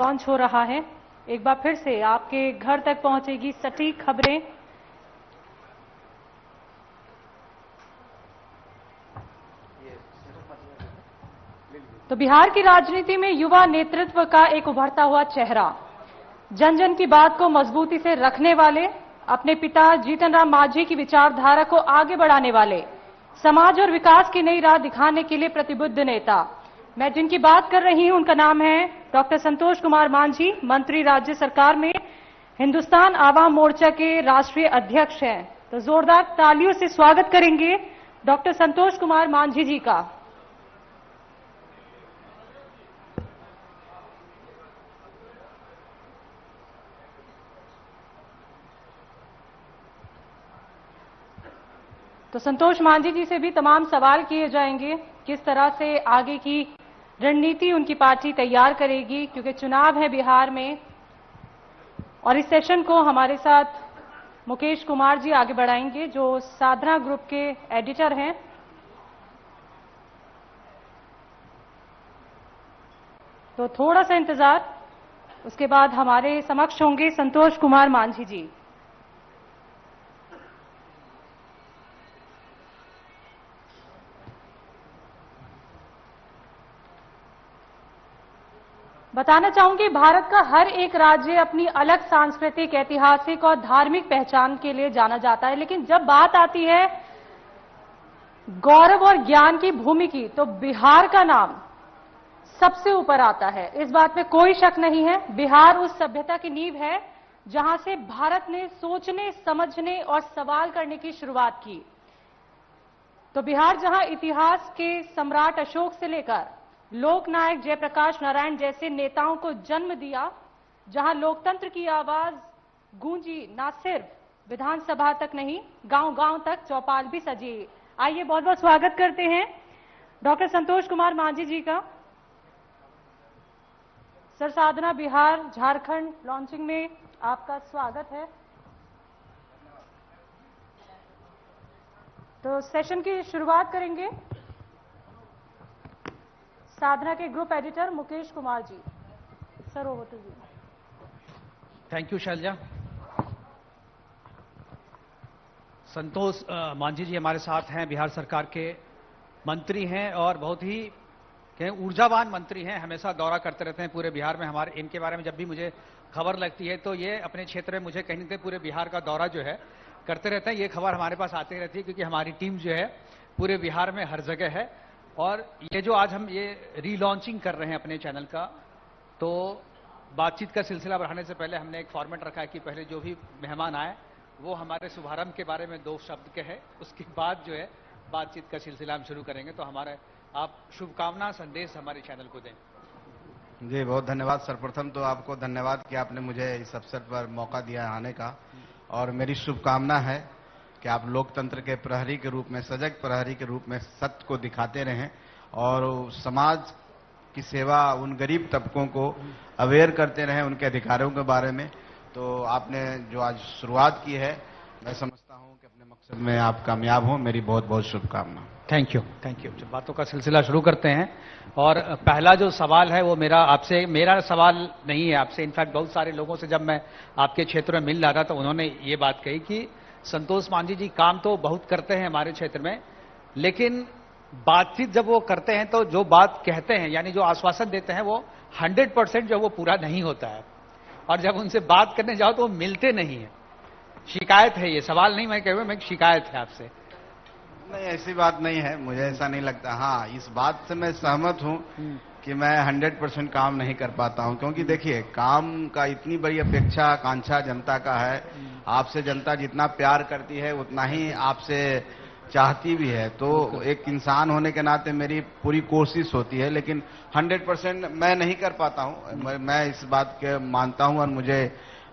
Launch हो रहा है। एक बार फिर से आपके घर तक पहुंचेगी सटीक खबरें। तो बिहार की राजनीति में युवा नेतृत्व का एक उभरता हुआ चेहरा, जन जन की बात को मजबूती से रखने वाले, अपने पिता जीतन राम मांझी की विचारधारा को आगे बढ़ाने वाले, समाज और विकास की नई राह दिखाने के लिए प्रतिबद्ध नेता। मैं जिनकी बात कर रही हूं उनका नाम है डॉक्टर संतोष कुमार मांझी। मंत्री राज्य सरकार में हिंदुस्तान आवाम मोर्चा के राष्ट्रीय अध्यक्ष हैं। तो जोरदार तालियों से स्वागत करेंगे डॉक्टर संतोष कुमार मांझी जी का। तो संतोष मांझी जी से भी तमाम सवाल किए जाएंगे, किस तरह से आगे की रणनीति उनकी पार्टी तैयार करेगी, क्योंकि चुनाव है बिहार में। और इस सेशन को हमारे साथ मुकेश कुमार जी आगे बढ़ाएंगे, जो साधना ग्रुप के एडिटर हैं। तो थोड़ा सा इंतजार, उसके बाद हमारे समक्ष होंगे संतोष कुमार मांझी जी। बताना चाहूंगी, भारत का हर एक राज्य अपनी अलग सांस्कृतिक, ऐतिहासिक और धार्मिक पहचान के लिए जाना जाता है, लेकिन जब बात आती है गौरव और ज्ञान की भूमि की, तो बिहार का नाम सबसे ऊपर आता है। इस बात में कोई शक नहीं है। बिहार उस सभ्यता की नींव है जहां से भारत ने सोचने, समझने और सवाल करने की शुरुआत की। तो बिहार जहां इतिहास के सम्राट अशोक से लेकर लोकनायक जयप्रकाश नारायण जैसे नेताओं को जन्म दिया, जहां लोकतंत्र की आवाज गूंजी न सिर्फ विधानसभा तक नहीं, गांव-गांव तक चौपाल भी सजी। आइए बहुत बहुत स्वागत करते हैं डॉक्टर संतोष कुमार मांझी जी का। सर, साधना बिहार झारखंड लॉन्चिंग में आपका स्वागत है। तो सेशन की शुरुआत करेंगे साधना के group editor Mukesh Kumar ji. Sir, over to you. Thank you Shailja. Santosh Manjhi ji हमारे साथ हैं, बिहार सरकार के मंत्री हैं और बहुत ही ऊर्जावान मंत्री हैं। हमेशा दौरा करते रहते हैं पूरे बिहार में। हमारे इनके बारे में जब भी मुझे खबर लगती है तो ये अपने क्षेत्र में मुझे कहीं न कहीं पूरे बिहार का दौरा जो है करते रहते हैं। ये खबर हमारे पास आती रहती है क्योंकि हमारी टीम जो है पूरे बिहार में हर जगह है। और ये जो आज हम ये रीलॉन्चिंग कर रहे हैं अपने चैनल का, तो बातचीत का सिलसिला बढ़ाने से पहले हमने एक फॉर्मेट रखा है कि पहले जो भी मेहमान आए वो हमारे शुभारंभ के बारे में 2 शब्द कहे, उसके बाद जो है बातचीत का सिलसिला हम शुरू करेंगे। तो हमारे आप शुभकामना संदेश हमारे चैनल को दें। जी, बहुत धन्यवाद। सर्वप्रथम तो आपको धन्यवाद कि आपने मुझे इस अवसर पर मौका दिया आने का, और मेरी शुभकामना है कि आप लोकतंत्र के प्रहरी के रूप में, सजग प्रहरी के रूप में सत्य को दिखाते रहें और समाज की सेवा, उन गरीब तबकों को अवेयर करते रहें उनके अधिकारों के बारे में। तो आपने जो आज शुरुआत की है, मैं समझता हूं कि अपने मकसद में आप कामयाब हों। मेरी बहुत बहुत शुभकामना। Thank you, thank you. बातों का सिलसिला शुरू करते हैं और पहला जो सवाल है वो मेरा सवाल नहीं है आपसे। इनफैक्ट बहुत सारे लोगों से जब मैं आपके क्षेत्र में मिल रहा था तो उन्होंने ये बात कही कि संतोष मांझी जी काम तो बहुत करते हैं हमारे क्षेत्र में, लेकिन बातचीत जब वो करते हैं तो जो बात कहते हैं, यानी जो आश्वासन देते हैं, वो 100% जो वो पूरा नहीं होता है। और जब उनसे बात करने जाओ तो वो मिलते नहीं है। शिकायत है, ये सवाल नहीं मैं कह रहा हूं, मैं शिकायत है आपसे। नहीं, ऐसी बात नहीं है, मुझे ऐसा नहीं लगता। हाँ, इस बात से मैं सहमत हूं कि मैं 100% काम नहीं कर पाता हूं, क्योंकि देखिए काम का इतनी बड़ी अपेक्षा, आकांक्षा जनता का है। आपसे जनता जितना प्यार करती है उतना ही आपसे चाहती भी है। तो एक इंसान होने के नाते मेरी पूरी कोशिश होती है, लेकिन 100% मैं नहीं कर पाता हूं। मैं इस बात के मानता हूं और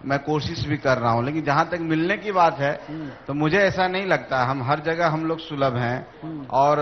मैं कोशिश भी कर रहा हूं। लेकिन जहां तक मिलने की बात है तो मुझे ऐसा नहीं लगता। हम हर जगह हम लोग सुलभ हैं और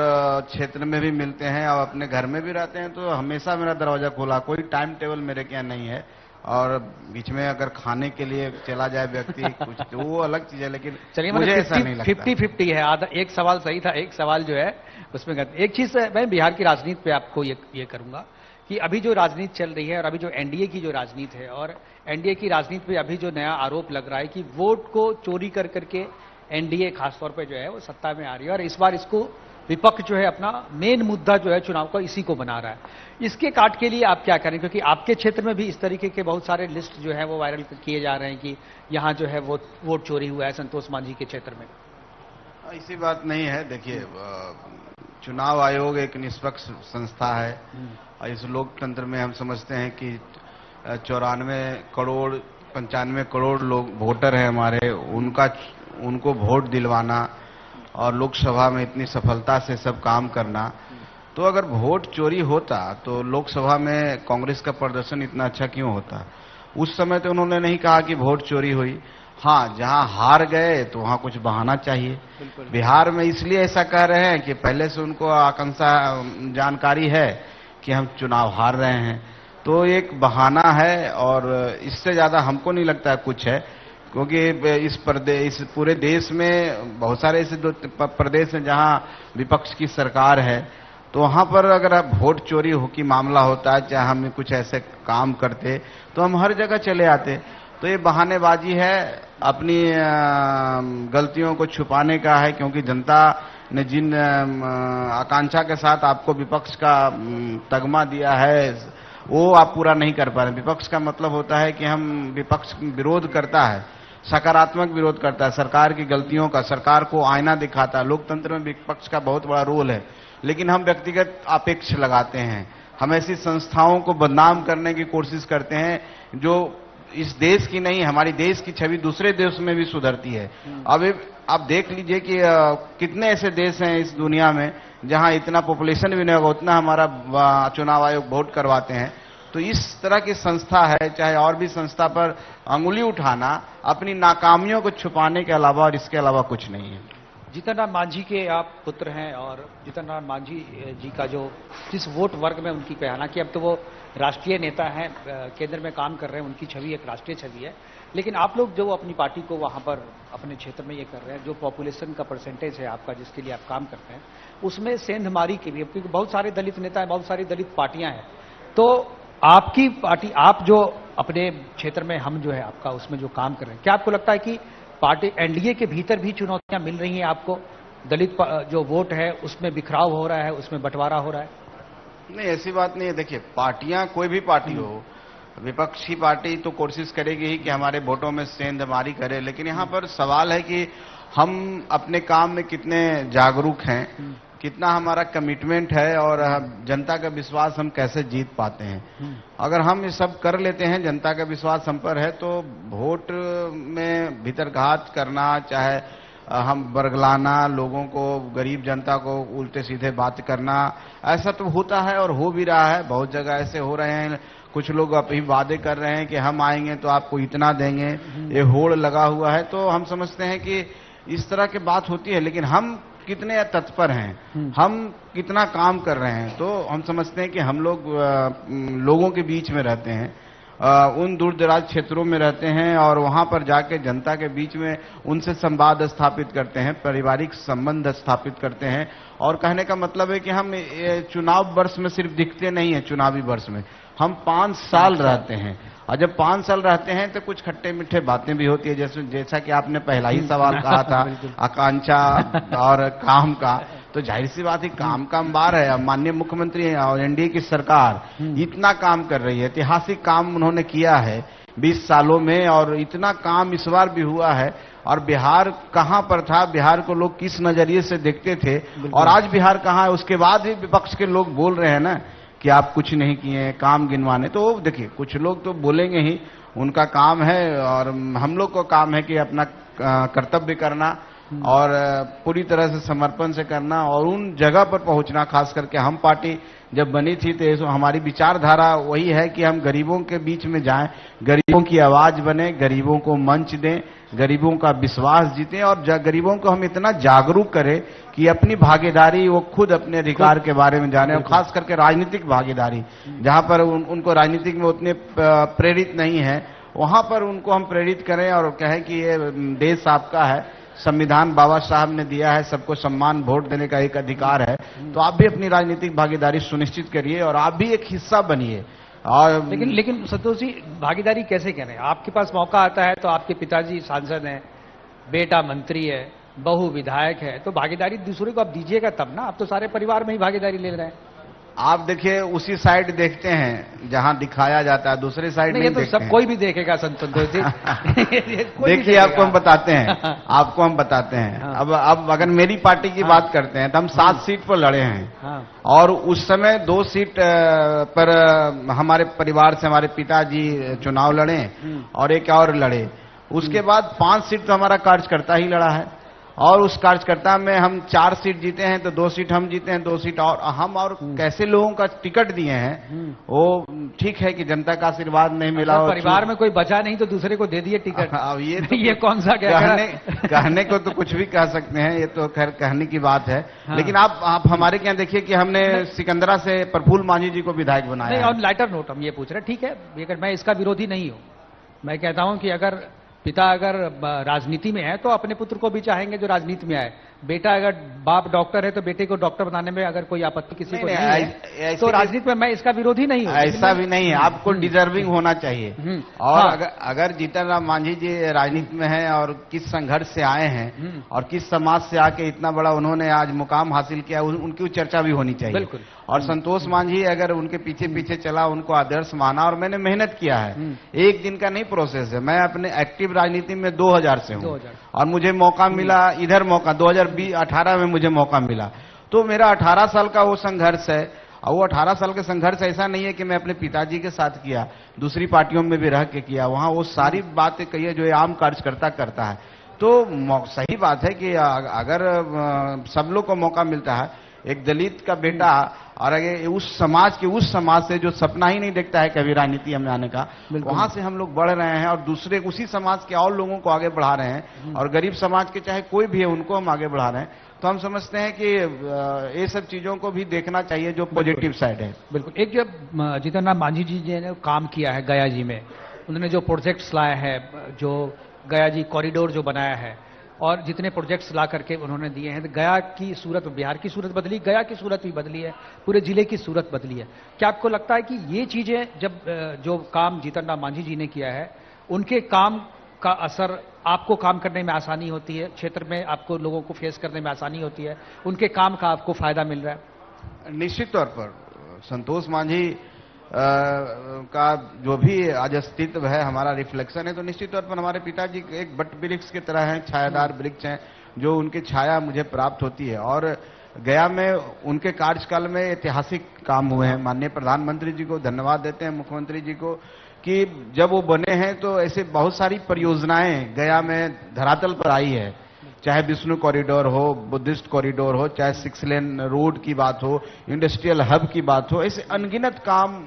क्षेत्र में भी मिलते हैं और अपने घर में भी रहते हैं, तो हमेशा मेरा दरवाजा खुला। कोई टाइम टेबल मेरे क्या नहीं है। और बीच में अगर खाने के लिए चला जाए व्यक्ति कुछ, तो वो अलग चीज है, लेकिन मुझे ऐसा नहीं लगता। 50-50 है। आधा एक सवाल सही था, एक सवाल जो है उसमें एक चीज मैं बिहार की राजनीति पे आपको ये करूंगा कि अभी जो राजनीति चल रही है और अभी जो एनडीए की जो राजनीति है, और एनडीए की राजनीति पे अभी जो नया आरोप लग रहा है कि वोट को चोरी कर करके एनडीए खासतौर पे जो है वो सत्ता में आ रही है, और इस बार इसको विपक्ष जो है अपना मेन मुद्दा जो है चुनाव का इसी को बना रहा है। इसके काट के लिए आप क्या करें, क्योंकि आपके क्षेत्र में भी इस तरीके के बहुत सारे लिस्ट जो है वो वायरल किए जा रहे हैं कि यहाँ जो है वोट चोरी हुआ है संतोष मांझी के क्षेत्र में। ऐसी बात नहीं है। देखिए, चुनाव आयोग एक निष्पक्ष संस्था है और इस लोकतंत्र में हम समझते हैं कि 95 करोड़ लोग वोटर हैं हमारे, उनको वोट दिलवाना और लोकसभा में इतनी सफलता से सब काम करना। तो अगर वोट चोरी होता तो लोकसभा में कांग्रेस का प्रदर्शन इतना अच्छा क्यों होता? उस समय तो उन्होंने नहीं कहा कि वोट चोरी हुई। हाँ, जहां हार गए तो वहां कुछ बहाना चाहिए। बिहार में इसलिए ऐसा कह रहे हैं कि पहले से उनको आकांक्षा जानकारी है कि हम चुनाव हार रहे हैं, तो एक बहाना है और इससे ज्यादा हमको नहीं लगता है कुछ है। क्योंकि इस पूरे देश में बहुत सारे ऐसे प्रदेश हैं जहां विपक्ष की सरकार है, तो वहां पर अगर अब वोट चोरी हो की मामला होता है, चाहे हम कुछ ऐसे काम करते तो हम हर जगह चले आते। तो ये बहानेबाजी है, अपनी गलतियों को छुपाने का है, क्योंकि जनता ने जिन आकांक्षा के साथ आपको विपक्ष का तगमा दिया है वो आप पूरा नहीं कर पा रहे। विपक्ष का मतलब होता है कि हम विपक्ष विरोध करता है, सकारात्मक विरोध करता है सरकार की गलतियों का, सरकार को आईना दिखाता है। लोकतंत्र में विपक्ष का बहुत बड़ा रोल है, लेकिन हम व्यक्तिगत अपेक्ष लगाते हैं, हम ऐसी संस्थाओं को बदनाम करने की कोशिश करते हैं जो इस देश की नहीं, हमारी देश की छवि दूसरे देश में भी सुधरती है। अब आप देख लीजिए कि कितने ऐसे देश हैं इस दुनिया में जहां इतना पॉपुलेशन भी नहीं होगा उतना हमारा चुनाव आयोग वोट करवाते हैं। तो इस तरह की संस्था है, चाहे और भी संस्था पर अंगुली उठाना अपनी नाकामियों को छुपाने के अलावा और इसके अलावा कुछ नहीं है। जीतन राम मांझी के आप पुत्र हैं, और जीतन राम मांझी जी का जो जिस वोट वर्ग में उनकी पहचान कि अब तो वो राष्ट्रीय नेता हैं, केंद्र में काम कर रहे हैं, उनकी छवि एक राष्ट्रीय छवि है। लेकिन आप लोग जो अपनी पार्टी को वहां पर अपने क्षेत्र में ये कर रहे हैं, जो पॉपुलेशन का परसेंटेज है आपका जिसके लिए आप काम करते हैं, उसमें सेंधमारी के लिए, क्योंकि बहुत सारे दलित नेता हैं, बहुत सारी दलित पार्टियां हैं, तो आपकी पार्टी, आप जो अपने क्षेत्र में हम जो है आपका उसमें जो काम कर रहे हैं, क्या आपको लगता है कि पार्टी एनडीए के भीतर भी चुनौतियां मिल रही हैं आपको? दलित जो वोट है उसमें बिखराव हो रहा है, उसमें बंटवारा हो रहा है? नहीं, ऐसी बात नहीं है। देखिए, पार्टियां कोई भी पार्टी हो, विपक्षी पार्टी तो कोशिश करेगी ही कि हमारे वोटों में सेंधमारी करे, लेकिन यहाँ पर सवाल है कि हम अपने काम में कितने जागरूक हैं, कितना हमारा कमिटमेंट है और जनता का विश्वास हम कैसे जीत पाते हैं। अगर हम ये सब कर लेते हैं, जनता का विश्वास हम पर है, तो वोट में भीतरघात करना, चाहे हम बरगलाना, लोगों को, गरीब जनता को उल्टे सीधे बात करना, ऐसा तो होता है और हो भी रहा है। बहुत जगह ऐसे हो रहे हैं, कुछ लोग अभी वादे कर रहे हैं कि हम आएंगे तो आपको इतना देंगे, ये होड़ लगा हुआ है। तो हम समझते हैं कि इस तरह की बात होती है, लेकिन हम कितने तत्पर हैं, हम कितना काम कर रहे हैं, तो हम समझते हैं कि हम लोग लोगों के बीच में रहते हैं, उन दूर दराज क्षेत्रों में रहते हैं और वहां पर जाके जनता के बीच में उनसे संवाद स्थापित करते हैं, पारिवारिक संबंध स्थापित करते हैं। और कहने का मतलब है कि हम चुनाव वर्ष में सिर्फ दिखते नहीं है, चुनावी वर्ष में हम 5 साल रहते हैं, और जब 5 साल रहते हैं तो कुछ खट्टे मीठे बातें भी होती है, जैसा कि आपने पहला ही सवाल कहा था आकांक्षा और काम का, तो जाहिर सी बात है काम का अंबार है। माननीय मुख्यमंत्री और एनडीए की सरकार इतना काम कर रही है, ऐतिहासिक काम उन्होंने किया है 20 सालों में, और इतना काम इस बार भी हुआ है। और बिहार कहां पर था, बिहार को लोग किस नजरिए से देखते थे, और आज बिहार कहां है, उसके बाद भी विपक्ष के लोग बोल रहे हैं ना कि आप कुछ नहीं किए, काम गिनवाने। तो देखिए, कुछ लोग तो बोलेंगे ही, उनका काम है, और हम लोग को काम है कि अपना कर्तव्य करना और पूरी तरह से समर्पण से करना और उन जगह पर पहुंचना। खास करके हम पार्टी जब बनी थी तो हमारी विचारधारा वही है कि हम गरीबों के बीच में जाएं, गरीबों की आवाज बने, गरीबों को मंच दें, गरीबों का विश्वास जीतें, और गरीबों को हम इतना जागरूक करें कि अपनी भागीदारी, वो खुद अपने अधिकार के बारे में जाने, और खास करके राजनीतिक भागीदारी, जहां पर उनको राजनीतिक में उतने प्रेरित नहीं है, वहां पर उनको हम प्रेरित करें और कहें कि ये देश आपका है, संविधान बाबा साहब ने दिया है, सबको सम्मान वोट देने का एक अधिकार है, तो आप भी अपनी राजनीतिक भागीदारी सुनिश्चित करिए और आप भी एक हिस्सा बनिए। और लेकिन संतोष जी, भागीदारी कैसे करें? आपके पास मौका आता है तो आपके पिताजी सांसद हैं, बेटा मंत्री है, बहू विधायक है, तो भागीदारी दूसरे को आप दीजिएगा तब ना। आप तो सारे परिवार में ही भागीदारी ले रहे हैं। आप देखिए उसी साइड देखते हैं जहां दिखाया जाता है, दूसरे साइड नहीं तो देखते सब कोई भी देखेगा संतोष जी। देखिए आपको हम बताते हैं, आपको हम बताते हैं। हाँ। अब अगर मेरी पार्टी की बात करते हैं तो हम 7 सीट पर लड़े हैं। हाँ। और उस समय 2 सीट पर हमारे परिवार से हमारे पिताजी चुनाव लड़े और एक और लड़े। उसके बाद 5 सीट तो हमारा कार्यकर्ता ही लड़ा है और उस कार्यकर्ता में हम 4 सीट जीते हैं, तो 2 सीट हम जीते हैं, 2 सीट और हम। और कैसे लोगों का टिकट दिए हैं वो ठीक है कि जनता का आशीर्वाद नहीं मिला। परिवार में कोई बचा नहीं तो दूसरे को दे दिए टिकट। अब ये तो ये कौन सा कहने को तो कुछ भी कह सकते हैं, ये तो खैर कहने की बात है। हाँ। लेकिन आप हमारे क्या देखिए कि हमने सिकंदरा से प्रफुल्ल मांझी जी को विधायक बनाया। और लाइटर नोट हम ये पूछ रहे हैं, ठीक है, मैं इसका विरोधी नहीं हूं। मैं कहता हूं कि अगर पिता अगर राजनीति में है तो अपने पुत्र को भी चाहेंगे जो राजनीति में आए। बेटा अगर बाप डॉक्टर है तो बेटे को डॉक्टर बनाने में अगर कोई आपत्ति किसी को नहीं है तो राजनीति में मैं इसका विरोधी नहीं हूं। ऐसा भी नहीं है, आपको डिजर्विंग होना चाहिए। और हाँ। अगर जीतन राम मांझी जी राजनीति में हैं और किस संघर्ष से आए हैं और किस समाज से आके इतना बड़ा उन्होंने आज मुकाम हासिल किया, उनकी चर्चा भी होनी चाहिए। बिल्कुल। और संतोष मांझी अगर उनके पीछे पीछे चला, उनको आदर्श माना, और मैंने मेहनत किया है, एक दिन का नहीं प्रोसेस है। मैं अपने एक्टिव राजनीति में 2000 से हूं और मुझे मौका मिला इधर, मौका 2018 में मुझे मौका मिला। तो मेरा 18 साल का वो संघर्ष है। और वो 18 साल का संघर्ष ऐसा नहीं है कि मैं अपने पिताजी के साथ किया, दूसरी पार्टियों में भी रह के किया। वहां वो सारी बातें कही है जो आम कार्यकर्ता करता है। तो सही बात है कि अगर सब लोग को मौका मिलता है, एक दलित का बेटा और अगर उस समाज से जो सपना ही नहीं देखता है कभी राजनीति में आने का, वहां से हम लोग बढ़ रहे हैं और दूसरे उसी समाज के और लोगों को आगे बढ़ा रहे हैं। और गरीब समाज के चाहे कोई भी है उनको हम आगे बढ़ा रहे हैं। तो हम समझते हैं कि ये सब चीजों को भी देखना चाहिए जो पॉजिटिव साइड है। बिल्कुल। एक जो जीतन राम मांझी जी ने काम किया है गया जी में, उन्होंने जो प्रोजेक्ट्स लाए हैं, जो गया जी कॉरिडोर जो बनाया है और जितने प्रोजेक्ट्स ला करके उन्होंने दिए हैं, तो गया की सूरत, बिहार की सूरत बदली, गया की सूरत भी बदली है, पूरे जिले की सूरत बदली है। क्या आपको लगता है कि ये चीजें जब जो काम जीतन राम मांझी जी ने किया है, उनके काम का असर आपको काम करने में आसानी होती है, क्षेत्र में आपको लोगों को फेस करने में आसानी होती है, उनके काम का आपको फायदा मिल रहा है? निश्चित तौर पर संतोष मांझी का जो भी आज अस्तित्व है हमारा रिफ्लेक्शन है। तो निश्चित तौर पर हमारे पिताजी एक वट वृक्ष की तरह हैं, छायादार वृक्ष हैं, जो उनकी छाया मुझे प्राप्त होती है। और गया में उनके कार्यकाल में ऐतिहासिक काम हुए हैं। माननीय प्रधानमंत्री जी को धन्यवाद देते हैं, मुख्यमंत्री जी को, कि जब वो बने हैं तो ऐसे बहुत सारी परियोजनाएं गया में धरातल पर आई है। चाहे विष्णु कॉरिडोर हो, बुद्धिस्ट कॉरिडोर हो, चाहे 6 लेन रोड की बात हो, इंडस्ट्रियल हब की बात हो, ऐसे अनगिनत काम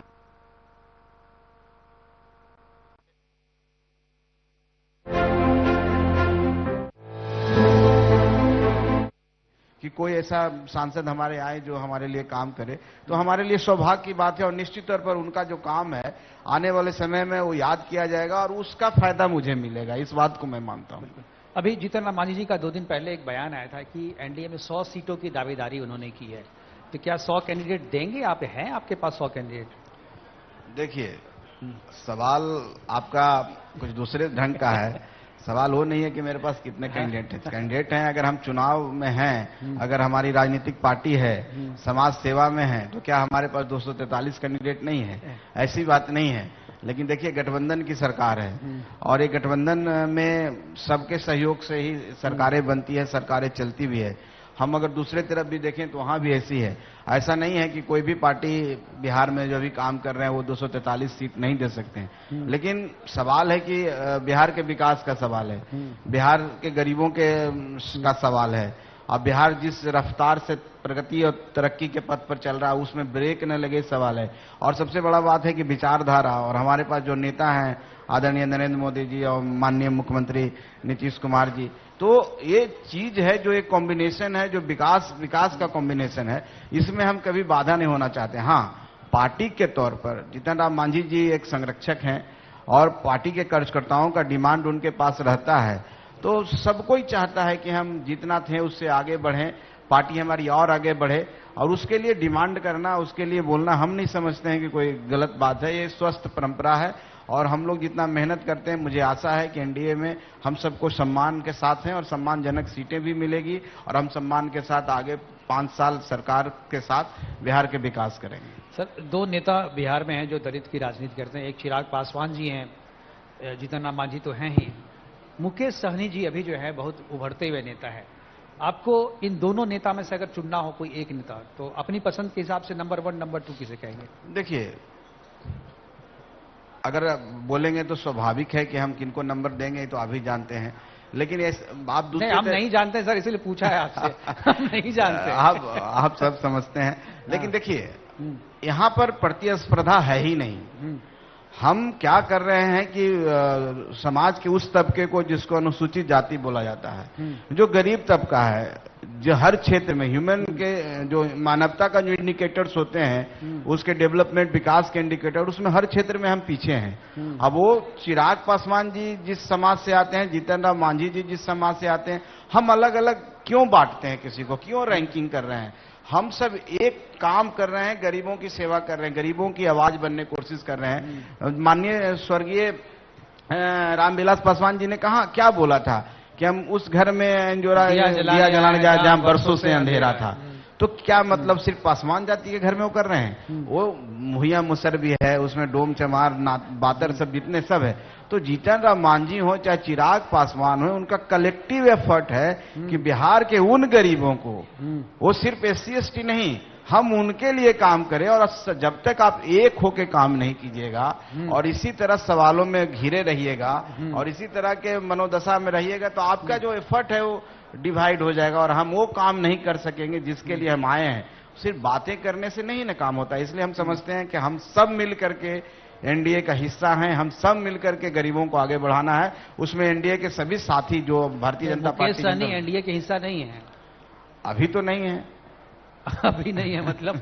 कि कोई ऐसा सांसद हमारे आए जो हमारे लिए काम करे, तो हमारे लिए सौभाग्य की बात है। और निश्चित तौर पर उनका जो काम है आने वाले समय में वो याद किया जाएगा और उसका फायदा मुझे मिलेगा, इस बात को मैं मानता हूं। अभी जीतन राम मांझी जी का 2 दिन पहले एक बयान आया था कि एनडीए में 100 सीटों की दावेदारी उन्होंने की है, तो क्या 100 कैंडिडेट देंगे? आप हैं आपके पास 100 कैंडिडेट? देखिए, सवाल आपका कुछ दूसरे ढंग का है। सवाल वो नहीं है कि मेरे पास कितने कैंडिडेट हैं। कैंडिडेट हैं, अगर हम चुनाव में हैं, अगर हमारी राजनीतिक पार्टी है, समाज सेवा में है, तो क्या हमारे पास 243 कैंडिडेट नहीं है? ऐसी बात नहीं है। लेकिन देखिए, गठबंधन की सरकार है और एक गठबंधन में सबके सहयोग से ही सरकारें बनती है, सरकारें चलती भी है। हम अगर दूसरे तरफ भी देखें तो वहां भी ऐसी है। ऐसा नहीं है कि कोई भी पार्टी बिहार में जो भी काम कर रहे हैं वो 243 सीट नहीं दे सकते हैं। लेकिन सवाल है कि बिहार के विकास का सवाल है, बिहार के गरीबों का सवाल है। अब बिहार जिस रफ्तार से प्रगति और तरक्की के पथ पर चल रहा है उसमें ब्रेक न लगे सवाल है। और सबसे बड़ा बात है कि विचारधारा, और हमारे पास जो नेता हैं आदरणीय नरेंद्र मोदी जी और माननीय मुख्यमंत्री नीतीश कुमार जी, तो ये चीज है जो एक कॉम्बिनेशन है, जो विकास का कॉम्बिनेशन है। इसमें हम कभी बाधा नहीं होना चाहते। हाँ, पार्टी के तौर पर जीतन राम मांझी जी एक संरक्षक हैं और पार्टी के कार्यकर्ताओं का डिमांड उनके पास रहता है। तो सब कोई चाहता है कि हम जितना थे उससे आगे बढ़ें, पार्टी हमारी और आगे बढ़े, और उसके लिए डिमांड करना, उसके लिए बोलना हम नहीं समझते हैं कि कोई गलत बात है। ये स्वस्थ परंपरा है और हम लोग जितना मेहनत करते हैं, मुझे आशा है कि एनडीए में हम सबको सम्मान के साथ हैं और सम्मानजनक सीटें भी मिलेगी और हम सम्मान के साथ आगे 5 साल सरकार के साथ बिहार के विकास करेंगे। सर, दो नेता बिहार में हैं जो दलित की राजनीति करते हैं। एक चिराग पासवान जी हैं, जीतन राम मांझी तो हैं ही, मुकेश सहनी जी अभी जो है बहुत उभरते हुए नेता है। आपको इन दोनों नेता में से अगर चुनना हो कोई एक नेता, तो अपनी पसंद के हिसाब से नंबर 1 नंबर 2 किसे कहेंगे? देखिए, अगर बोलेंगे तो स्वाभाविक है कि हम किनको नंबर देंगे तो आप भी जानते हैं, लेकिन आप दूसरे हम नहीं जानते सर, इसीलिए पूछा है आपसे। हम नहीं जानते। आप सब समझते हैं, लेकिन देखिए यहां पर प्रतिस्पर्धा है ही नहीं। हम क्या कर रहे हैं कि समाज के उस तबके को जिसको अनुसूचित जाति बोला जाता है, जो गरीब तबका है, जो हर क्षेत्र में ह्यूमन के जो मानवता का जो इंडिकेटर्स होते हैं, उसके डेवलपमेंट विकास के इंडिकेटर, उसमें हर क्षेत्र में हम पीछे हैं। अब वो चिराग पासवान जी जिस समाज से आते हैं, जीतन राम मांझी जी जिस समाज से आते हैं, हम अलग अलग क्यों बांटते हैं किसी को, क्यों रैंकिंग कर रहे हैं? हम सब एक काम कर रहे हैं, गरीबों की सेवा कर रहे हैं, गरीबों की आवाज बनने की कोशिश कर रहे हैं। माननीय स्वर्गीय रामविलास पासवान जी ने कहा, क्या बोला था कि हम उस घर में दिया जलाने जाए जहां बरसों से अंधेरा था। तो क्या मतलब सिर्फ पासवान जाति के घर में वो कर रहे हैं? वो मुहैया मुसर भी है, उसमें डोम चमार बातर सब जितने सब है। तो जीतन राम मांझी हो चाहे चिराग पासवान हो, उनका कलेक्टिव एफर्ट है कि बिहार के उन गरीबों को, वो सिर्फ SC ST नहीं, हम उनके लिए काम करें। और जब तक आप एक होके काम नहीं कीजिएगा और इसी तरह सवालों में घिरे रहिएगा और इसी तरह के मनोदशा में रहिएगा, तो आपका जो एफर्ट है वो डिवाइड हो जाएगा और हम वो काम नहीं कर सकेंगे जिसके लिए हम आए हैं। सिर्फ बातें करने से नहीं ना काम होता। इसलिए हम समझते हैं कि हम सब मिल करके एनडीए का हिस्सा हैं, हम सब मिलकर के गरीबों को आगे बढ़ाना है। उसमें एनडीए के सभी साथी जो भारतीय जनता पार्टी एनडीए के हिस्सा नहीं है, अभी तो नहीं है। अभी नहीं है मतलब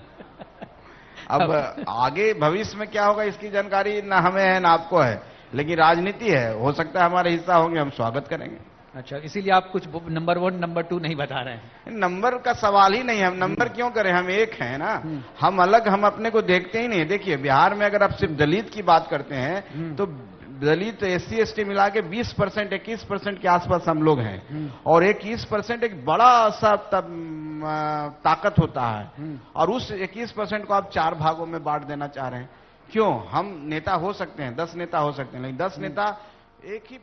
अब आगे भविष्य में क्या होगा इसकी जानकारी ना हमें है ना आपको है, लेकिन राजनीति है, हो सकता है हमारे हिस्सा होंगे, हम स्वागत करेंगे। अच्छा, इसीलिए आप कुछ नंबर 1 नंबर 2 नहीं बता रहे हैं? नंबर का सवाल ही नहीं है। हम नंबर क्यों करें, हम एक हैं ना। हम अलग, हम अपने को देखते ही नहीं। देखिए बिहार में अगर आप सिर्फ दलित की बात करते हैं तो दलित SC ST मिला के 20% 21% के आसपास हम लोग हैं और 21% एक बड़ा सा ताकत होता है और उस 21% को आप 4 भागों में बांट देना चाह रहे हैं। क्यों? हम नेता हो सकते हैं, 10 नेता हो सकते हैं, लेकिन 10 नेता एक ही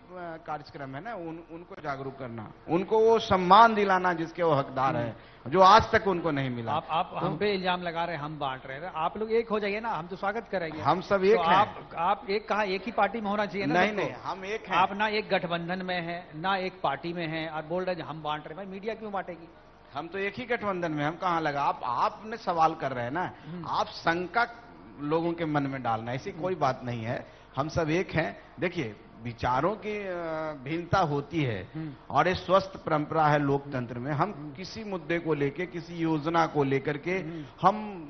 कार्यक्रम है ना, उनको जागरूक करना, उनको वो सम्मान दिलाना जिसके वो हकदार है, जो आज तक उनको नहीं मिला। आप तो हम पे इल्जाम लगा रहे हैं, हम बांट रहे हैं। आप लोग एक हो जाइए ना, हम तो स्वागत करेंगे। हम सब एक तो हैं। आप एक कहा, एक ही पार्टी में होना चाहिए ना? नहीं, हम एक हैं। आप ना एक गठबंधन में है ना एक पार्टी में है और बोल रहे हैं हम बांट रहे हैं। भाई मीडिया क्यों बांटेगी? हम तो एक ही गठबंधन में, हम कहां लगा। आपने सवाल कर रहे हैं ना, आप शंका लोगों के मन में डालना, ऐसी कोई बात नहीं है। हम सब एक हैं। देखिए विचारों की भिन्नता होती है और ये स्वस्थ परंपरा है लोकतंत्र में। हम किसी मुद्दे को लेके, किसी योजना को लेकर के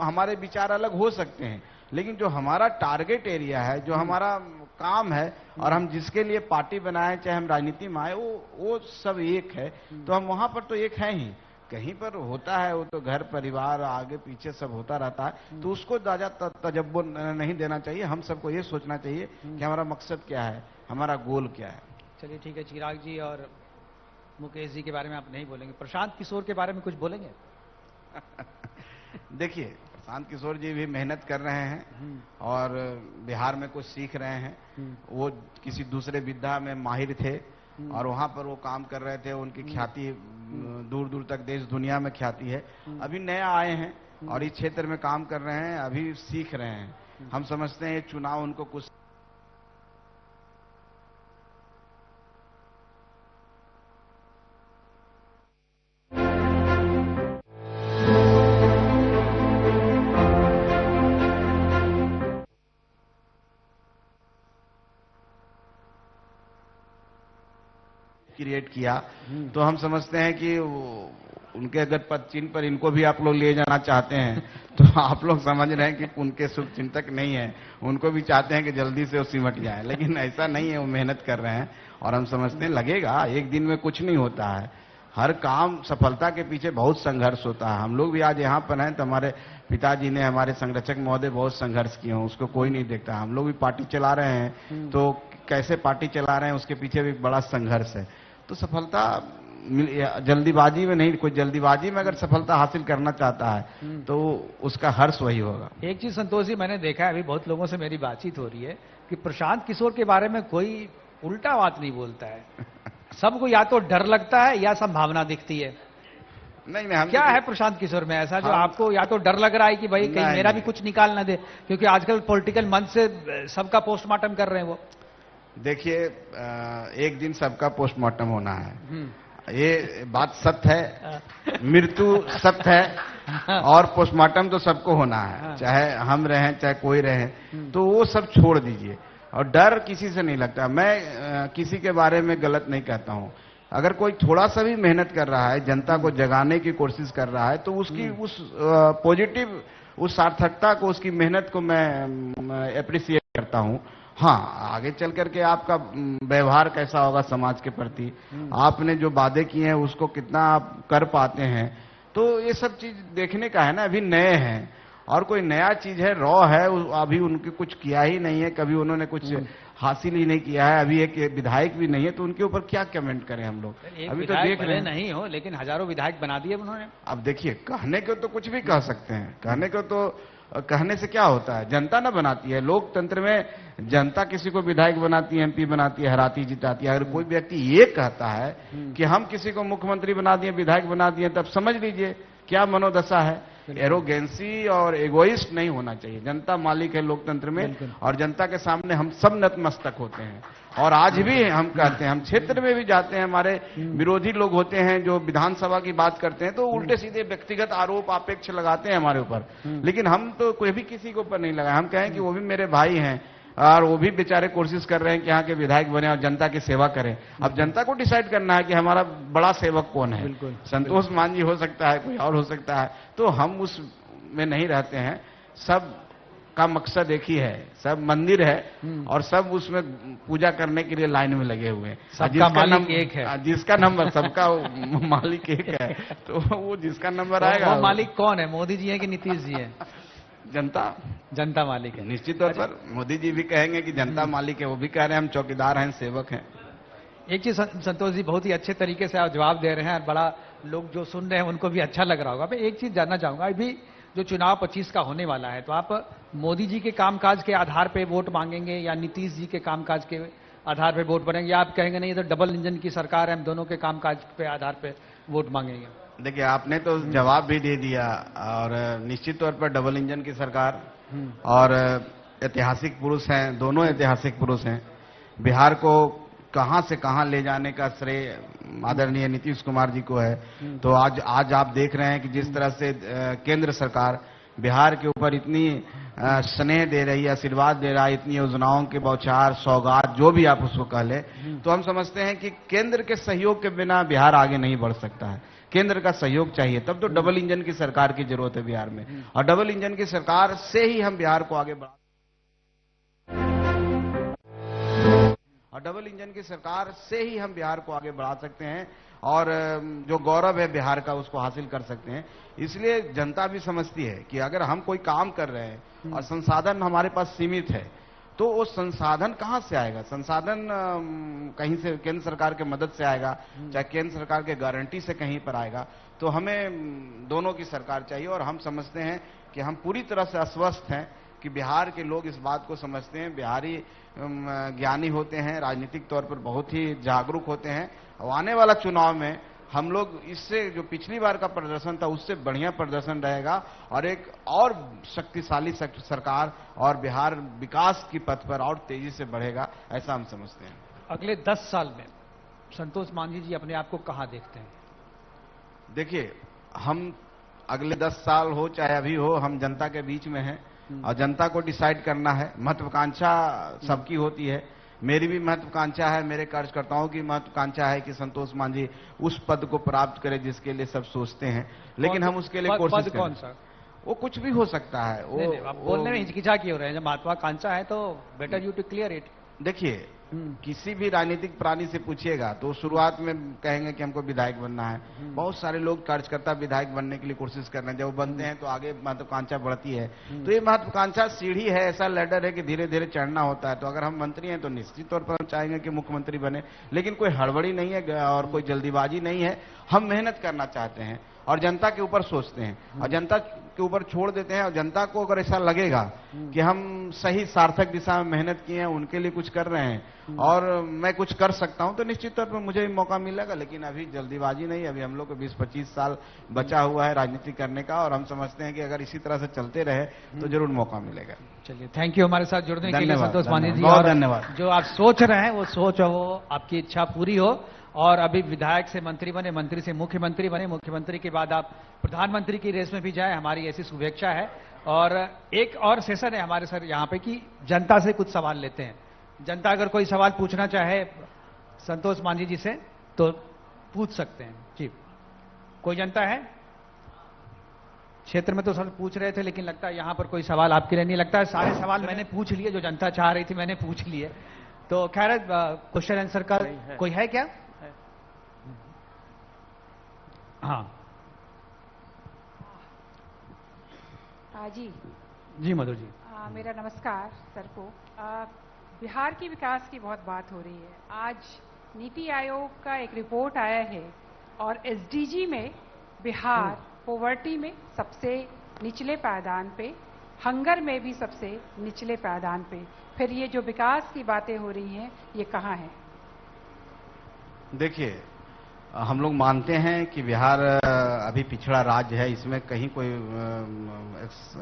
हमारे विचार अलग हो सकते हैं, लेकिन जो हमारा टारगेट एरिया है, जो हमारा काम है और हम जिसके लिए पार्टी बनाए, चाहे हम राजनीति में आए, वो सब एक है। तो हम वहां पर तो एक हैं ही। कहीं पर होता है वो तो घर परिवार आगे पीछे सब होता रहता है, तो उसको ज्यादा तजब्बुर नहीं देना चाहिए। हम सबको ये सोचना चाहिए कि हमारा मकसद क्या है, हमारा गोल क्या है। चलिए ठीक है, चिराग जी और मुकेश जी के बारे में आप नहीं बोलेंगे, प्रशांत किशोर के बारे में कुछ बोलेंगे? देखिए प्रशांत किशोर जी भी मेहनत कर रहे हैं और बिहार में कुछ सीख रहे हैं। वो किसी दूसरे विद्या में माहिर थे और वहां पर वो काम कर रहे थे। उनकी ख्याति दूर दूर तक देश दुनिया में ख्याति है। अभी नया आए हैं और इस क्षेत्र में काम कर रहे हैं, अभी सीख रहे हैं। हम समझते हैं ये चुनाव उनको कुछ क्रिएट किया। तो हम समझते हैं कि उनके अगर पद चिन्ह पर इनको भी आप लोग ले जाना चाहते हैं तो आप लोग समझ रहे हैं कि उनके शुभ चिंतक नहीं है, उनको भी चाहते हैं कि जल्दी से वो सिमट जाए, लेकिन ऐसा नहीं है। वो मेहनत कर रहे हैं और हम समझते हैं लगेगा, एक दिन में कुछ नहीं होता है। हर काम सफलता के पीछे बहुत संघर्ष होता है। हम लोग भी आज यहाँ पर हैं तो हमारे पिताजी ने, हमारे संरक्षक महोदय बहुत संघर्ष किए हैं, उसको कोई नहीं देखता। हम लोग भी पार्टी चला रहे हैं तो कैसे पार्टी चला रहे हैं उसके पीछे भी बड़ा संघर्ष है। तो सफलता जल्दीबाजी में नहीं, कोई जल्दीबाजी में अगर सफलता हासिल करना चाहता है तो उसका हर्ष वही होगा। एक चीज संतोष जी मैंने देखा है, अभी बहुत लोगों से मेरी बातचीत हो रही है कि प्रशांत किशोर के बारे में कोई उल्टा बात नहीं बोलता है। सबको या तो डर लगता है या संभावना दिखती है। नहीं नहीं, हम क्या है प्रशांत किशोर में ऐसा जो आपको या तो डर लग रहा है कि भाई कहीं मेरा भी कुछ निकाल ना दे, क्योंकि आजकल पॉलिटिकल मंच से सबका पोस्टमार्टम कर रहे हैं वो। देखिए, एक दिन सबका पोस्टमार्टम होना है, ये बात सत्य है। मृत्यु सत्य है और पोस्टमार्टम तो सबको होना है, चाहे हम रहें चाहे कोई रहे। तो वो सब छोड़ दीजिए और डर किसी से नहीं लगता। मैं किसी के बारे में गलत नहीं कहता हूं। अगर कोई थोड़ा सा भी मेहनत कर रहा है, जनता को जगाने की कोशिश कर रहा है, तो उसकी उस पॉजिटिव, उस सार्थकता को, उसकी मेहनत को मैं अप्रिशिएट करता हूं। हाँ, आगे चल करके आपका व्यवहार कैसा होगा समाज के प्रति, आपने जो वादे किए हैं उसको कितना आप कर पाते हैं, तो ये सब चीज देखने का है ना। अभी नए हैं और कोई नया चीज है, रॉ है, अभी उनके कुछ किया ही नहीं है, कभी उन्होंने कुछ हासिल ही नहीं किया है, अभी एक विधायक भी नहीं है, तो उनके ऊपर क्या कमेंट करें हम लोग। अभी तो देख रहे नहीं हो, लेकिन हजारों विधायक बना दिए उन्होंने। अब देखिए, कहने को तो कुछ भी कह सकते हैं, कहने को तो कहने से क्या होता है, जनता ना बनाती है। लोकतंत्र में जनता किसी को विधायक बनाती है, एमपी बनाती है, हराती जिताती है। अगर कोई व्यक्ति ये कहता है कि हम किसी को मुख्यमंत्री बना दिए, विधायक बना दिए, तब समझ लीजिए क्या मनोदशा है। एरोगेंसी और एगोइस्ट नहीं होना चाहिए। जनता मालिक है लोकतंत्र में और जनता के सामने हम सब नतमस्तक होते हैं। और आज भी हम कहते हैं, हम क्षेत्र में भी जाते हैं, हमारे विरोधी लोग होते हैं जो विधानसभा की बात करते हैं तो उल्टे सीधे व्यक्तिगत आरोप आपेक्ष लगाते हैं हमारे ऊपर, लेकिन हम तो कोई भी किसी के ऊपर नहीं लगाए। हम कहें कि वो भी मेरे भाई हैं और वो भी बेचारे कोशिश कर रहे हैं कि यहाँ के विधायक बने और जनता की सेवा करें। अब जनता को डिसाइड करना है कि हमारा बड़ा सेवक कौन है। संतोष मान जी हो सकता है, कोई और हो सकता है, तो हम उस में नहीं रहते हैं। सब का मकसद एक ही है, सब मंदिर है और सब उसमें पूजा करने के लिए लाइन में लगे हुए हैं। सबका मालिक एक है, जिसका नंबर, सबका मालिक एक है, तो वो जिसका नंबर आएगा। वो मालिक कौन है, मोदी जी है कि नीतीश जी है? जनता मालिक है। निश्चित तौर पर मोदी जी भी कहेंगे कि जनता मालिक है, वो भी कह रहे हैं हम चौकीदार हैं, सेवक हैं। एक चीज संतोष जी बहुत ही अच्छे तरीके से आप जवाब दे रहे हैं और बड़ा लोग जो सुन रहे हैं उनको भी अच्छा लग रहा होगा। मैं एक चीज जानना चाहूंगा, अभी जो चुनाव 25 का होने वाला है, तो आप मोदी जी के कामकाज के आधार पे वोट मांगेंगे या नीतीश जी के कामकाज के आधार पे वोट मांगेंगे, या आप कहेंगे नहीं ये तो डबल इंजन की सरकार है, हम दोनों के कामकाज के आधार पे वोट मांगेंगे? देखिए, आपने तो जवाब भी दे दिया और निश्चित तौर पर डबल इंजन की सरकार और ऐतिहासिक पुरुष हैं, दोनों ऐतिहासिक पुरुष हैं। बिहार को कहां से कहां ले जाने का श्रेय आदरणीय नीतीश कुमार जी को है। तो आज आप देख रहे हैं कि जिस तरह से केंद्र सरकार बिहार के ऊपर इतनी स्नेह दे रही है, आशीर्वाद दे रहा है, इतनी योजनाओं के बौछार, सौगात, जो भी आप उसको कह ले, तो हम समझते हैं कि केंद्र के सहयोग के बिना बिहार आगे नहीं बढ़ सकता है। केंद्र का सहयोग चाहिए, तब तो डबल इंजन की सरकार की जरूरत है बिहार में, और डबल इंजन की सरकार से ही हम बिहार को आगे बढ़ा, और डबल इंजन की सरकार से ही हम बिहार को आगे बढ़ा सकते हैं और जो गौरव है बिहार का उसको हासिल कर सकते हैं। इसलिए जनता भी समझती है कि अगर हम कोई काम कर रहे हैं और संसाधन हमारे पास सीमित है, तो वो संसाधन कहां से आएगा? संसाधन कहीं से केंद्र सरकार के मदद से आएगा, चाहे केंद्र सरकार के गारंटी से कहीं पर आएगा। तो हमें दोनों की सरकार चाहिए और हम समझते हैं कि हम पूरी तरह से आश्वस्त हैं कि बिहार के लोग इस बात को समझते हैं। बिहारी ज्ञानी होते हैं, राजनीतिक तौर पर बहुत ही जागरूक होते हैं। और आने वाला चुनाव में हम लोग इससे जो पिछली बार का प्रदर्शन था उससे बढ़िया प्रदर्शन रहेगा और एक और शक्तिशाली सरकार और बिहार विकास की पथ पर और तेजी से बढ़ेगा, ऐसा हम समझते हैं। अगले 10 साल में संतोष मांझी जी अपने आप को कहां देखते हैं? देखिए, हम अगले 10 साल हो चाहे अभी हो, हम जनता के बीच में हैं और जनता को डिसाइड करना है। महत्वाकांक्षा सबकी होती है, मेरी भी महत्वाकांक्षा है, मेरे कार्यकर्ताओं की महत्वाकांक्षा है कि संतोष मांझी उस पद को प्राप्त करे जिसके लिए सब सोचते हैं, लेकिन हम उसके लिए कोशिश करें। कौन सा? वो कुछ भी हो सकता है। नहीं, आप बोलने में हिचकिचा क्यों रहे हैं? जब महत्वाकांक्षा है तो better you to clear it. देखिए, किसी भी राजनीतिक प्राणी से पूछिएगा तो शुरुआत में कहेंगे कि हमको विधायक बनना है। बहुत सारे लोग कार्यकर्ता विधायक बनने के लिए कोशिश कर रहे हैं, जब वो बनते हैं तो आगे महत्वाकांक्षा बढ़ती है। तो ये महत्वाकांक्षा सीढ़ी है, ऐसा लैडर है कि धीरे धीरे चढ़ना होता है। तो अगर हम मंत्री हैं तो निश्चित तौर पर हम चाहेंगे कि मुख्यमंत्री बने, लेकिन कोई हड़बड़ी नहीं है और कोई जल्दीबाजी नहीं है। हम मेहनत करना चाहते हैं और जनता के ऊपर सोचते हैं और जनता के ऊपर छोड़ देते हैं। और जनता को अगर ऐसा लगेगा कि हम सही सार्थक दिशा में मेहनत किए हैं, उनके लिए कुछ कर रहे हैं और मैं कुछ कर सकता हूं, तो निश्चित तौर पर मुझे भी मौका मिलेगा। लेकिन अभी जल्दीबाजी नहीं, अभी हम लोग को 20-25 साल बचा हुआ है राजनीति करने का और हम समझते हैं कि अगर इसी तरह से चलते रहे तो जरूर मौका मिलेगा। चलिए, थैंक यू हमारे साथ जुड़ने के लिए संतोष मांझी जी। बहुत धन्यवाद। जो आप सोच रहे हैं वो सोच वो आपकी इच्छा पूरी हो और अभी विधायक से मंत्री बने, मंत्री से मुख्यमंत्री बने, मुख्यमंत्री के बाद आप प्रधानमंत्री की रेस में भी जाए, हमारी ऐसी शुभेच्छा है। और एक और सेशन है हमारे सर यहाँ पे कि जनता से कुछ सवाल लेते हैं। जनता अगर कोई सवाल पूछना चाहे संतोष मांझी जी से तो पूछ सकते हैं। जी, कोई जनता है? क्षेत्र में तो सर पूछ रहे थे, लेकिन लगता है यहां पर कोई सवाल आपके लिए नहीं। लगता है सारे सवाल मैंने पूछ लिए, जो जनता चाह रही थी मैंने पूछ लिए। तो खैर, क्वेश्चन आंसर का कोई है क्या? हाँ जी मधु जी। मेरा नमस्कार सर को। बिहार की विकास की बहुत बात हो रही है। आज नीति आयोग का एक रिपोर्ट आया है और एसडीजी में बिहार पॉवर्टी में सबसे निचले पायदान पे, हंगर में भी सबसे निचले पायदान पे। फिर ये जो विकास की बातें हो रही हैं, ये कहाँ है? देखिए, हम लोग मानते हैं कि बिहार अभी पिछड़ा राज्य है, इसमें कहीं कोई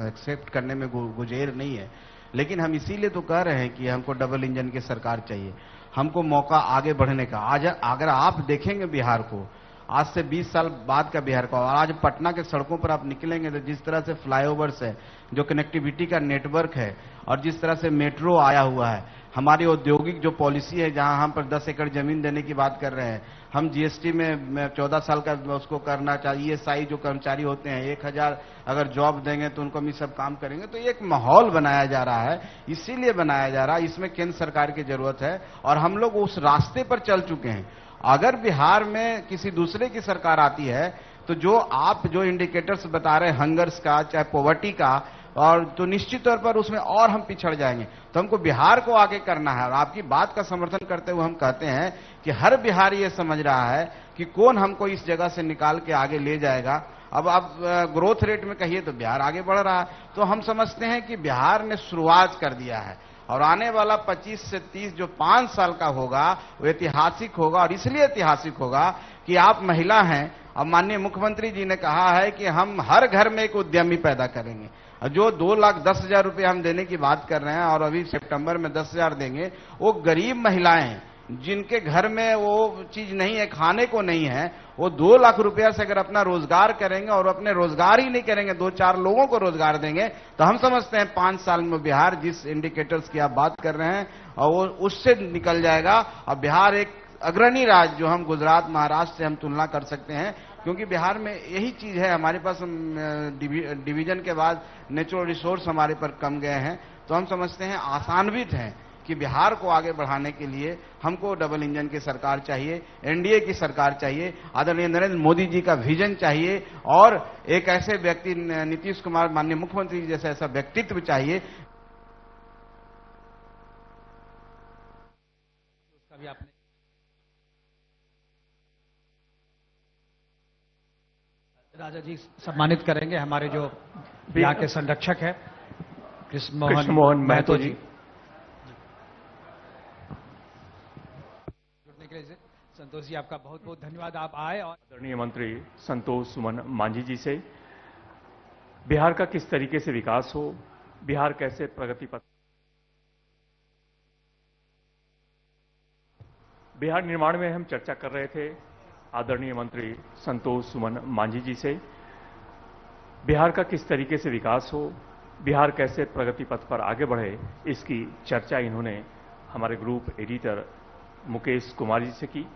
एक्सेप्ट करने में गुजेर नहीं है। लेकिन हम इसीलिए तो कह रहे हैं कि हमको डबल इंजन की सरकार चाहिए, हमको मौका आगे बढ़ने का। आज अगर आप देखेंगे बिहार को, आज से 20 साल बाद का बिहार का, और आज पटना के सड़कों पर आप निकलेंगे तो जिस तरह से फ्लाईओवर्स है, जो कनेक्टिविटी का नेटवर्क है और जिस तरह से मेट्रो आया हुआ है, हमारी औद्योगिक जो पॉलिसी है, जहां हम पर 10 एकड़ जमीन देने की बात कर रहे हैं, हम जीएसटी में 14 साल का उसको करना चाहिए। ईएसआई जो कर्मचारी होते हैं 1000 अगर जॉब देंगे तो उनको भी सब काम करेंगे। तो एक माहौल बनाया जा रहा है, इसीलिए बनाया जा रहा है, इसमें केंद्र सरकार की जरूरत है और हम लोग उस रास्ते पर चल चुके हैं। अगर बिहार में किसी दूसरे की सरकार आती है तो जो इंडिकेटर्स बता रहे हैं हंगर्स का, चाहे पॉवर्टी का, और तो निश्चित तौर पर उसमें और हम पिछड़ जाएंगे। तो हमको बिहार को आगे करना है और आपकी बात का समर्थन करते हुए हम कहते हैं कि हर बिहारी ये समझ रहा है कि कौन हमको इस जगह से निकाल के आगे ले जाएगा। अब आप ग्रोथ रेट में कहिए तो बिहार आगे बढ़ रहा है, तो हम समझते हैं कि बिहार ने शुरुआत कर दिया है और आने वाला 25 से 30 जो 5 साल का होगा वो ऐतिहासिक होगा। और इसलिए ऐतिहासिक होगा कि आप महिला हैं। अब माननीय मुख्यमंत्री जी ने कहा है कि हम हर घर में एक उद्यमी पैदा करेंगे। जो 2,10,000 रुपये हम देने की बात कर रहे हैं और अभी सितंबर में 10,000 देंगे, वो गरीब महिलाएं जिनके घर में वो चीज नहीं है, खाने को नहीं है, वो 2 लाख रुपया से अगर अपना रोजगार करेंगे और अपने रोजगार ही नहीं करेंगे, 2-4 लोगों को रोजगार देंगे, तो हम समझते हैं 5 साल में बिहार जिस इंडिकेटर्स की आप बात कर रहे हैं और वो उससे निकल जाएगा। और बिहार एक अग्रणी राज्य, जो हम गुजरात महाराष्ट्र से हम तुलना कर सकते हैं, क्योंकि बिहार में यही चीज है। हमारे पास डिवीजन के बाद नेचुरल रिसोर्स हमारे पर कम गए हैं, तो हम समझते हैं, आसान्वित हैं कि बिहार को आगे बढ़ाने के लिए हमको डबल इंजन की सरकार चाहिए, एनडीए की सरकार चाहिए, आदरणीय नरेंद्र मोदी जी का विजन चाहिए और एक ऐसे व्यक्ति नीतीश कुमार माननीय मुख्यमंत्री जी जैसा ऐसा व्यक्तित्व चाहिए। उसका भी आपने राजा जी सम्मानित करेंगे हमारे जो यहाँ के संरक्षक है कृष्ण मोहन महतो जी। जुड़ने के लिए संतोष जी आपका बहुत बहुत धन्यवाद, आप आए। और आदरणीय मंत्री संतोष सुमन मांझी जी से बिहार का किस तरीके से विकास हो, बिहार कैसे प्रगति पथ, बिहार निर्माण में हम चर्चा कर रहे थे आदरणीय मंत्री संतोष सुमन मांझी जी से। बिहार का किस तरीके से विकास हो, बिहार कैसे प्रगति पथ पर आगे बढ़े, इसकी चर्चा इन्होंने हमारे ग्रुप एडिटर मुकेश कुमार जी से की।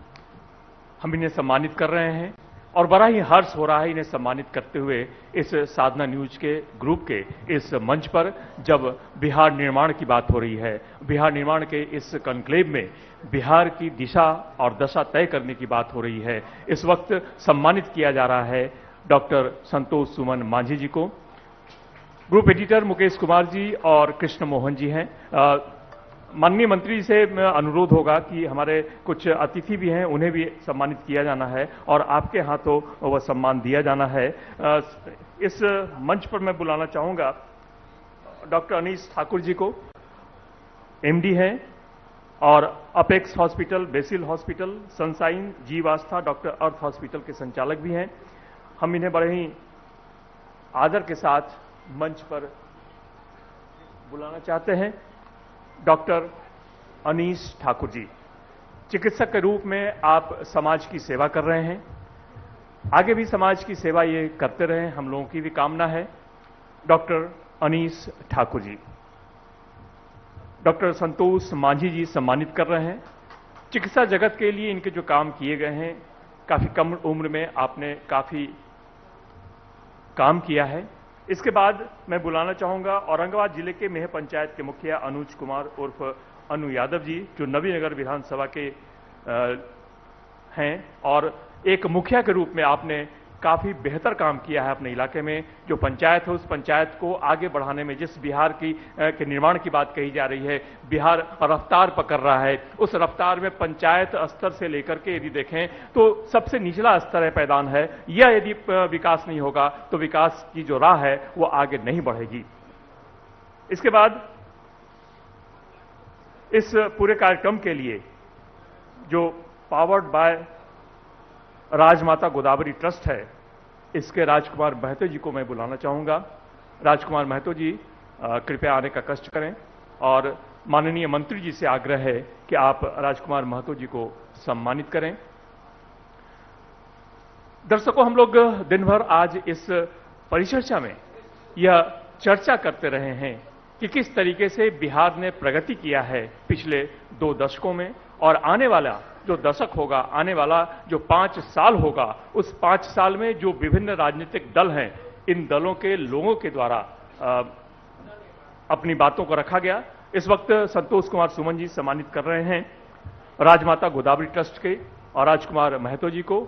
हम इन्हें सम्मानित कर रहे हैं और बड़ा ही हर्ष हो रहा है इन्हें सम्मानित करते हुए इस साधना न्यूज के ग्रुप के इस मंच पर, जब बिहार निर्माण की बात हो रही है। बिहार निर्माण के इस कॉन्क्लेव में बिहार की दिशा और दशा तय करने की बात हो रही है। इस वक्त सम्मानित किया जा रहा है डॉक्टर संतोष सुमन मांझी जी को। ग्रुप एडिटर मुकेश कुमार जी और कृष्ण मोहन जी हैं। माननीय मंत्री से अनुरोध होगा कि हमारे कुछ अतिथि भी हैं, उन्हें भी सम्मानित किया जाना है और आपके हाथों वह सम्मान दिया जाना है। इस मंच पर मैं बुलाना चाहूंगा डॉक्टर अनीश ठाकुर जी को, एमडी हैं और apex hospital, basil hospital, sunshine, Jeev Aastha, doctor अर्थ हॉस्पिटल के संचालक भी हैं। हम इन्हें बड़े ही आदर के साथ मंच पर बुलाना चाहते हैं। डॉक्टर अनीश ठाकुर जी, चिकित्सक के रूप में आप समाज की सेवा कर रहे हैं, आगे भी समाज की सेवा ये करते रहें, हम लोगों की भी कामना है। डॉक्टर अनीश ठाकुर जी। डॉक्टर संतोष मांझी जी सम्मानित कर रहे हैं। चिकित्सा जगत के लिए इनके जो काम किए गए हैं, काफी कम उम्र में आपने काफी काम किया है। इसके बाद मैं बुलाना चाहूंगा औरंगाबाद जिले के मेह पंचायत के मुखिया अनुज कुमार उर्फ अनु यादव जी, जो नवीनगर विधानसभा के हैं और एक मुखिया के रूप में आपने काफी बेहतर काम किया है अपने इलाके में। जो पंचायत है उस पंचायत को आगे बढ़ाने में, जिस बिहार के निर्माण की बात कही जा रही है, बिहार रफ्तार पकड़ रहा है। उस रफ्तार में पंचायत स्तर से लेकर के यदि देखें तो सबसे निचला स्तर है, पैदान है। यह यदि विकास नहीं होगा तो विकास की जो राह है वो आगे नहीं बढ़ेगी। इसके बाद इस पूरे कार्यक्रम के लिए जो powered by Rajmata Godavari trust है, इसके राजकुमार महतो जी को मैं बुलाना चाहूंगा। राजकुमार महतो जी कृपया आने का कष्ट करें और माननीय मंत्री जी से आग्रह है कि आप राजकुमार महतो जी को सम्मानित करें। दर्शकों, हम लोग दिन भर आज इस परिचर्चा में यह चर्चा करते रहे हैं कि किस तरीके से बिहार ने प्रगति किया है पिछले 2 दशकों में, और आने वाला जो दशक होगा, आने वाला जो 5 साल होगा, उस 5 साल में जो विभिन्न राजनीतिक दल हैं, इन दलों के लोगों के द्वारा अपनी बातों को रखा गया। इस वक्त संतोष कुमार सुमन जी सम्मानित कर रहे हैं राजमाता गोदावरी ट्रस्ट के और राजकुमार महतो जी को।